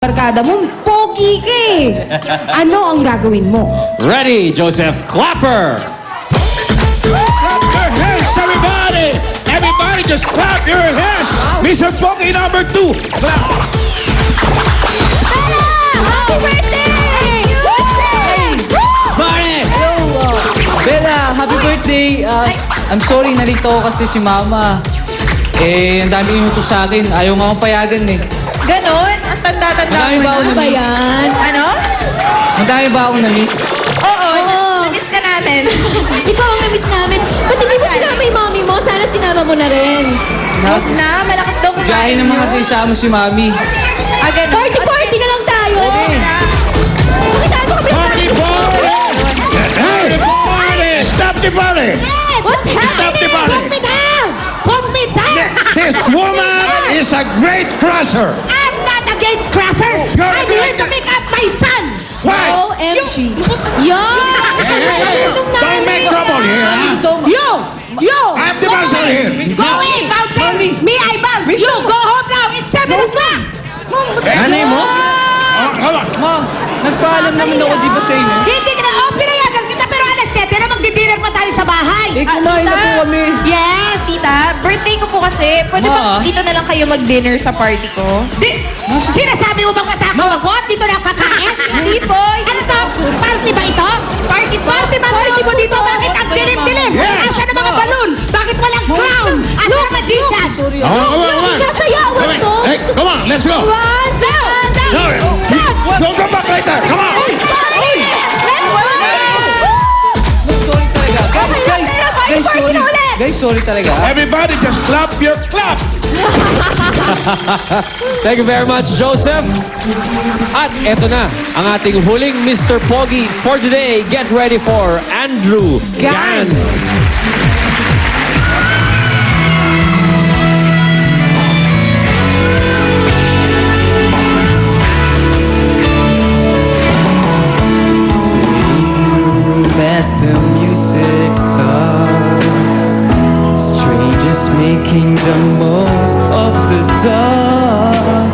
Barkada mo, pogi ka eh. Ano ang gagawin mo? Ready, Joseph Clapper! Clap your hands, everybody! Everybody just clap your hands! Mr. Pogi number 2, clap! Happy birthday! Barnes! Bella, happy birthday! I'm sorry, nalito ako kasi si Mama. Ang dami inutos sa akin. Ayaw nga akong payagan eh. Ganon? Ang tanda-tanda Madami mo ba ako na. na-miss? yan? Ano? Madami ba akong na-miss? Oo, na-miss ka namin. Ikaw ang na-miss namin. Ba't hindi mo sinama yung mami mo? Sana sinama mo na rin. Huwag na, malakas daw kumain. Diyahin naman kasi isama si Mami. Ganon. Party-party na lang tayo. Okay. Bakit tayo kami Happy party! Happy party! Stop the party! What's Stop the happening? party! Put me down! Put me down! This woman is a great crusher! I'm not a gate crusher! You're I'm here to make up my son! Why? OMG! Yan! Don't make trouble here, huh? You! I'm the bouncer here! Go away, bouncer! Me, I bounce! You, go home now! It's 7 o'clock! Nanay mo? Oh, hold on. Ma, nagpaalam naman ako di ba sa inyo? Hindi ka na, pinayagan kita pero alas 7 na magdi-dinner pa tayo sa bahay! Kumain na po kami. Yes! Tita, birthday ko po kasi. Pwede ba Ma? dito na lang kayo mag-dinner sa party ko? Sinasabi mo bang matakaw ako? Dito na kakain? Hindi po. Ano to? Party ba ito? Party po? Party mo dito? Bakit ang dilim-dilim? Yes. Asan ang mga balloon? Bakit walang clown? Asan ang magician? Oh, come on. Nasayawan Come to! on. Hey, come on, let's go! No, don't come back later! Come on! Let's go! Sorry talaga. Guys, sorry. Guys, sorry talaga. Everybody just clap your clap! Thank you very much, Joseph. At eto na, ang ating huling Mr. Pogi for today. Get ready for Andrew Gan. Master music star, strangers making the most of the dark.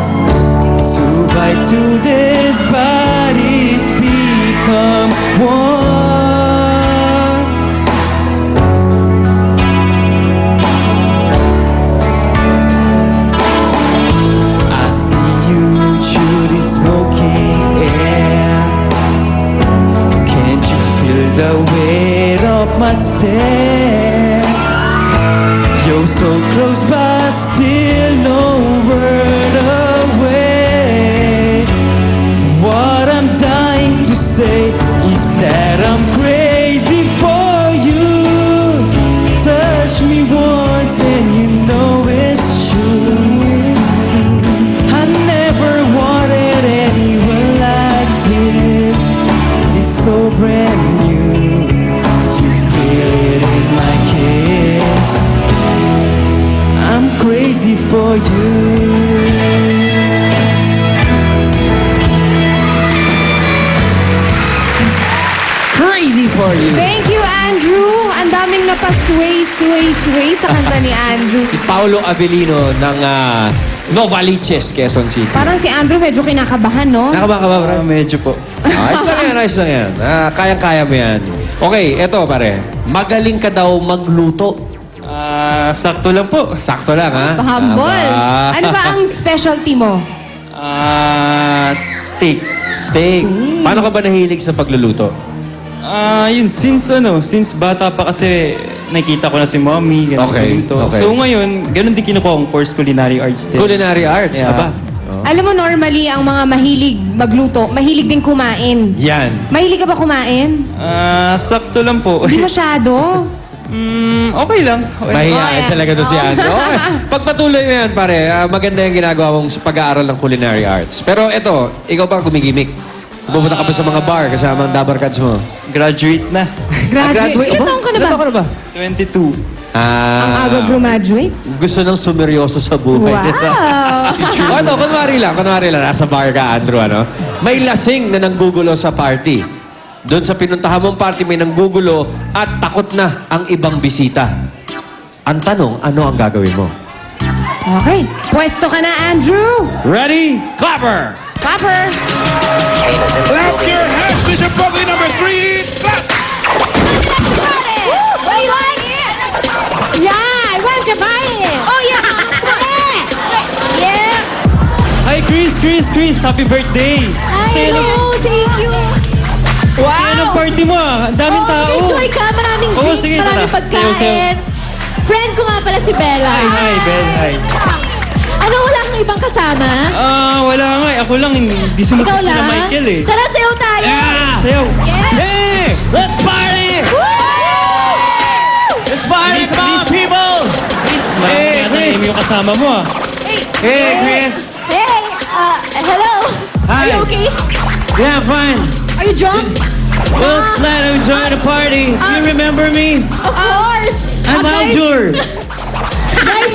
2 by 2 these bodies become one. I see you through the smoking air. Can't you feel the weight of my stare? You're so close but still no word away. What I'm dying to say is that I'm crazy for you. Touch me once and you know it's true. I never wanted anyone like this. It's so brand new. You feel it in my kiss. I'm crazy for you. Crazy for you. Thank you, Andrew. Ang daming napasway sa kanta ni Andrew. Si Paolo Avellino ng Novaliches, Quezon City. Parang si Andrew medyo kinakabahan, no? Nakaba ka ba, bro? Medyo po. Ayos lang yan, ayos lang yan. Kayang-kaya mo yan. Okay, eto pare. Magaling ka daw magluto. Sakto lang po. Sakto lang, ha? Humble. Aba. Ano ba ang specialty mo? Steak. Steak. Paano ka ba nahilig sa pagluluto? Yun, since bata pa kasi nakita ko na si mommy, ganun Okay, dito. okay. So ngayon, ganun din kinukuha kong course culinary arts din. Culinary arts, Yeah. aba. Alam mo, normally, ang mga mahilig magluto, mahilig din kumain. Yan. Mahilig ka ba kumain? Sakto lang po. Hindi masyado. Okay lang. Okay. Mahihain Oh, talaga to si yeah. Andrew. Okay. Pagpatuloy mo yan, pare. Maganda yung ginagawa mong sa pag-aaral ng culinary arts. Pero eto, ikaw ba kumigimik? Pupunta ka ba sa mga bar kasama ang dabarkads mo? Graduate na. Graduate. Ilan taong ka na ba? Ilan taon ka na ba? 22. Ang aga graduate? Gusto ng sumeryoso sa buhay. Wow! Ano, kunwari lang, nasa bar ka, Andrew, ano? May lasing na nanggugulo sa party. Doon sa pinuntahan mong party, may nanggugulo at takot na ang ibang bisita. Ang tanong, ano ang gagawin mo? Okay. Pwesto ka na, Andrew. Ready? Clapper! Clapper. Clap your hands, Mr. Pogi number 3. Clap. Yeah, I want to buy it. Oh, yeah. Yeah. Hi, Chris. Happy birthday. I know, thank you. Wow! Ng party mo ah. Ang daming tao. Enjoy ka, maraming Oo, drinks, sige, maraming tara. pagkain. Sayaw. Friend ko nga pala si Bella. Hi, Ben. Hi. Ano, wala kang ibang kasama? Wala nga eh. Ako lang, hindi Ikaw sumagot sila lang? Michael eh. Tara, sayaw tayo. Sayaw. Yes. Hey! Let's party! Let's party, mga people! Chris, marami Hey, yata Chris. name yung kasama mo ah. Hey, Chris! Hey, hello. Are Hi. you okay? Yeah, fine. Are you drunk? Well, glad I enjoyed the party. You remember me? Of course. I'm guys. Aldur. Guys,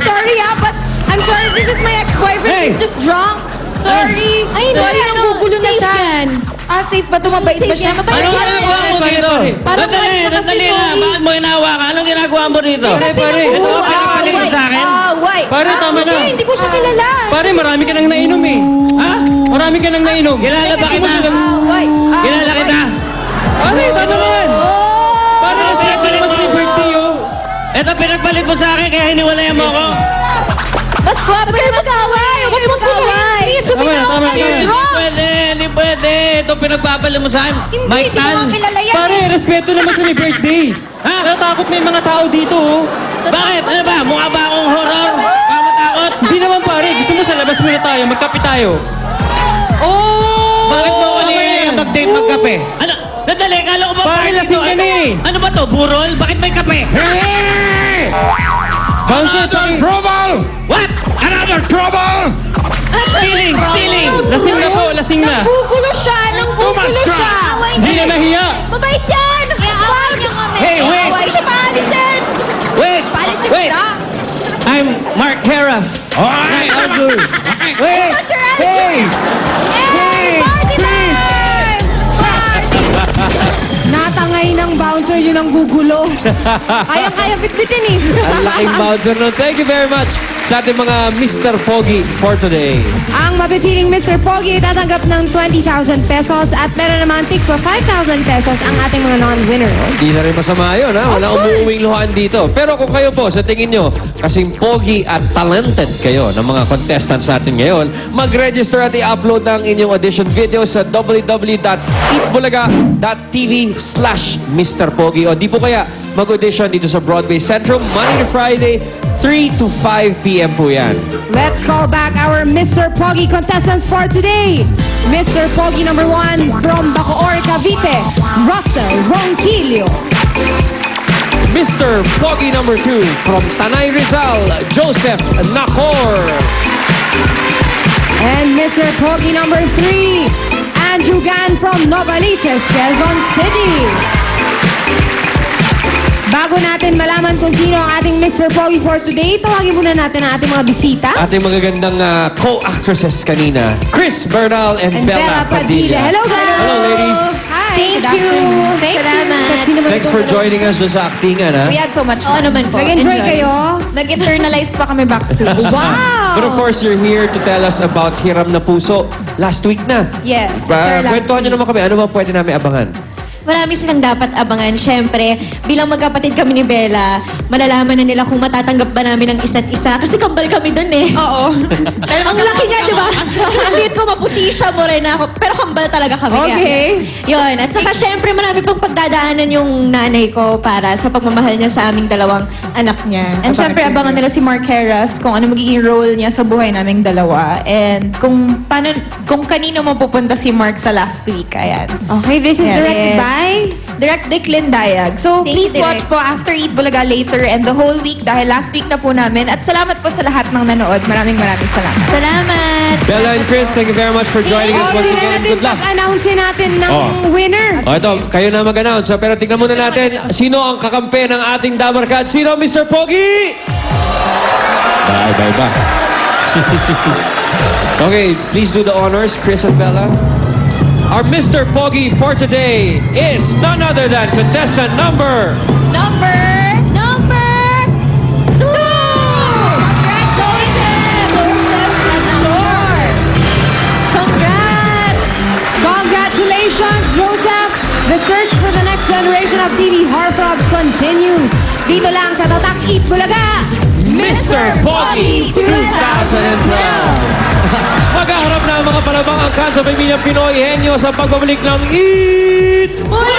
sorry but I'm sorry, this is my ex-boyfriend. Hey. He's just drunk. Sorry. Ay, hindi, sorry, nanggugulo na safe siya. yan. Safe ba ito? Mabait ba Safe siya? yan, mabait Anong yan. ginagawa mo dito? Parang mabait na kasi, sorry. Bakit mo hinahawakan? Anong ginagawa mo dito? Kasi pare. nanggugulo. Ito ang pinakalit mo sa akin? Wait. Pare, tama na. Hindi ko siya kilala. Pare, marami ka nang nainom eh. Ha? Marami ka nang nainom. Kilala ba kita? Kilala kita? Pare, tama na yan. Pare, respect mo naman sa may birthday oh. Ito pinagpalit mo sa akin kaya hiniwalayan mo ako. Mas guwapo kayo mag-away. Huwag kayo mag-away. Please, suminaw Tama na, kayo. tama na. Drugs. Hindi pwede. Ito pinagpapalit mo sa akin. Hindi, Mike di ko Tan. nga kilala yan. Pare, respeto naman sa may birthday. Ha? Natatakot na yung mga tao dito oh. Bakit? Ano ba? Mukha ba akong horror? Baka matakot? Hindi naman pare, gusto mo sa labas muna tayo, magkape tayo. Oh! Bakit mo ako mag-date magkape? Ano? Nadali, kala ko ba Pare, party lasing to? ka na eh. Ano ba to? Burol? Bakit may kape? Bouncer, pare. Trouble. What? Another trouble? Stealing! Lasing na po, lasing na. Nanggugulo siya. Nanggugulo siya. Hindi na nahiya. Mabait yan. Away niyo kami. Hey, wait. Away siya paalisin. Wait! Paalisin Wait! kita. I'm Mark Harris. Alright. Aldur. Wait! Hey! Hey, party time! Party! Natangay ng bouncer yun ang gugulo. Kaya bitbitin eh. Ang laking bouncer nun. Thank you very much sa ating mga Mr. Pogi for today. Ang mapipiling Mr. Pogi tatanggap ng 20,000 pesos at meron naman tigpa 5,000 pesos ang ating mga non-winners. Hindi na rin masama yun, ha? Wala umuuwing luhaan dito. Pero kung kayo po, sa tingin nyo, kasing pogi at talented kayo ng mga contestants natin ngayon, mag-register at i-upload ng inyong audition video sa www.eatbulaga.tv/Mr. Pogi. O di po kaya mag-audition dito sa Broadway Central, Monday to Friday, 3 to 5 p.m. po yan. Let's call back our Mr. Pogi contestants for today. Mr. Pogi number 1 from Bacoor, Cavite, Russell Ronquillo. Mr. Pogi number 2 from Tanay Rizal, Joseph Nacor. And Mr. Pogi number 3, Andrew Gan from Novaliches, Quezon City. Bago natin malaman kung sino ang ating Mr. Pogi for today, tawagin muna natin ang ating mga bisita. Ating magagandang co-actresses kanina, Chris Bernal and Bella Padilla. Hello, guys! Hello, ladies. Hi! Thank good you. afternoon. Thank you. Salamat. Sexy naman Thanks itong for dalawa. joining us doon sa actingan, ha? We had so much Oo fun. naman po. Nag-enjoy kayo? Nag-internalize pa kami backstage. Wow! But of course, you're here to tell us about Hiram na Puso. Last week na. Yes, it's our last Kwentuhan nyo week. naman kami. Ano ba pwede namin abangan? Marami silang dapat abangan. Siyempre, bilang magkapatid kami ni Bella, malalaman na nila kung matatanggap ba namin ang isa't isa. Kasi kambal kami dun eh. Oo. Ang laki niya, di ba? Ang liit ko, maputi siya, morena ako. Pero kambal talaga kami. Okay. Kaya, yun. At saka syempre, marami pang pagdadaanan yung nanay ko para sa pagmamahal niya sa aming dalawang anak niya. And syempre, abangan nila si Mark Harris kung ano magiging role niya sa buhay naming dalawa. And kung kanino mapupunta si Mark sa last week. Ayan. Okay, this is Yeah. directed Yes. by... Direct Declan Dayag. So, Thank please you, watch Direk. po after Eat Bulaga later and the whole week dahil last week na po namin. At salamat po sa lahat ng nanood. Maraming salamat. Salamat! Bella and Chris, thank you very much for joining us Oh, once sila again. natin Good luck. pag-announcein natin ng winner. O ito, kayo na mag-announce. Pero tingnan muna natin, sino ang kakampi ng ating Dabarkad? Sino, Mr. Pogi? Bye. Okay, please do the honors, Chris and Bella. Our Mr. Pogi for today is none other than contestant number... Number 2! Congratulations! Joseph Lanchor! edition of TV Heartthrobs continues. Dito lang sa Tatak Eat Bulaga, Mr. Pogi 2012! Maghaharap na ang mga palabang angkan sa pamilyang Pinoy Henyo sa pagbabalik ng Eat Bulaga!